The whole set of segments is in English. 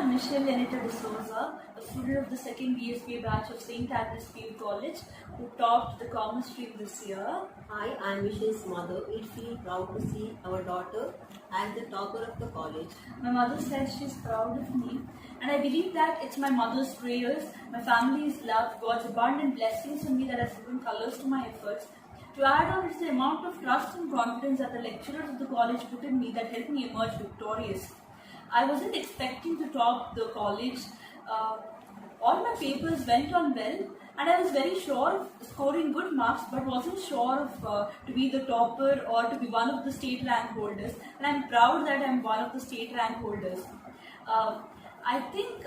I'm Michelle Lenita D'Souza, a student of the second BSBA batch of St. Agnes PU College, who topped the Commerce stream this year. Hi, I'm Michelle's mother. We feel proud to see our daughter as the topper of the college. My mother says she's proud of me, and I believe that it's my mother's prayers, my family's love, God's abundant blessings on me that has given colors to my efforts. To add on, it's the amount of trust and confidence that the lecturers of the college put in me that helped me emerge victorious. I wasn't expecting to top the college. All my papers went on well, and I was very sure of scoring good marks, but wasn't sure of to be the topper or to be one of the state rank holders. And I'm proud that I'm one of the state rank holders. I think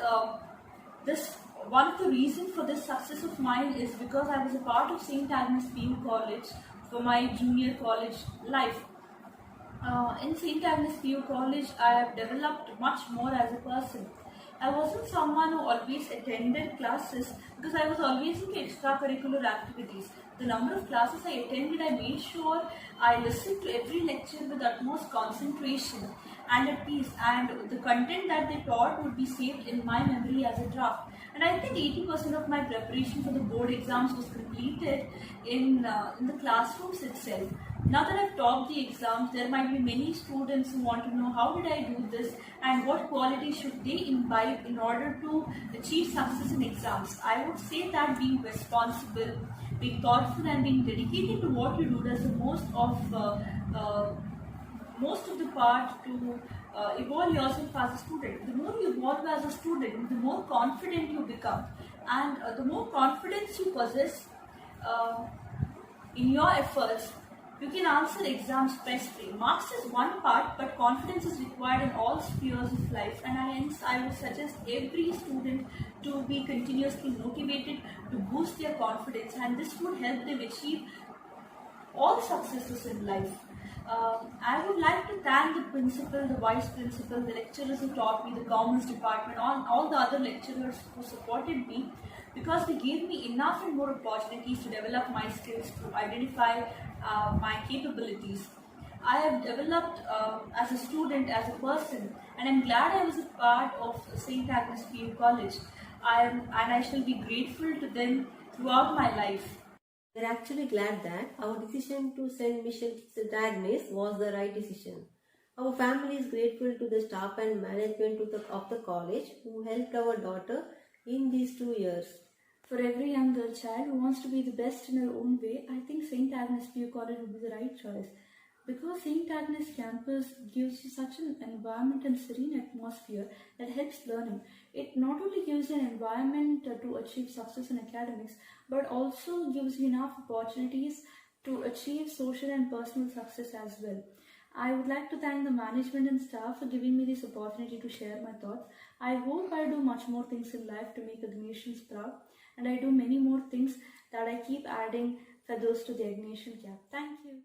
this one of the reasons for this success of mine is because I was a part of St. Agnes PU College for my junior college life. In St. Agnes PU College, I have developed much more as a person. I wasn't someone who always attended classes because I was always into extracurricular activities. The number of classes I attended, I made sure I listened to every lecture with utmost concentration and at peace, and the content that they taught would be saved in my memory as a draft. And I think 80% of my preparation for the board exams was completed in the classrooms itself. Now that I've topped the exams, there might be many students who want to know how did I do this and what qualities should they imbibe in order to achieve success in exams. I would say that being responsible, being thoughtful and being dedicated to what you do does the most of the part to evolve yourself as a student. The more you evolve as a student, the more confident you become, and the more confidence you possess in your efforts, you can answer exams stress-free. Marks is one part, but confidence is required in all spheres of life, and hence I would suggest every student to be continuously motivated to boost their confidence, and this would help them achieve all successes in life. I would like to thank the principal, the vice principal, the lecturers who taught me, the commerce department, all the other lecturers who supported me, because they gave me enough and more opportunities to develop my skills, to identify my capabilities. I have developed as a student, as a person, and I'm glad I was a part of St. Agnes PU College. And I shall be grateful to them throughout my life. We're actually glad that our decision to send Michelle to St. Agnes was the right decision. Our family is grateful to the staff and management of the college who helped our daughter in these 2 years. For every young girl child who wants to be the best in her own way, I think St. Agnes PU College would be the right choice. Because St. Agnes campus gives you such an environment and serene atmosphere that helps learning. It not only gives you an environment to achieve success in academics, but also gives you enough opportunities to achieve social and personal success as well. I would like to thank the management and staff for giving me this opportunity to share my thoughts. I hope I do much more things in life to make Ignatians proud, and I do many more things that I keep adding feathers to the Ignatian cap. Thank you.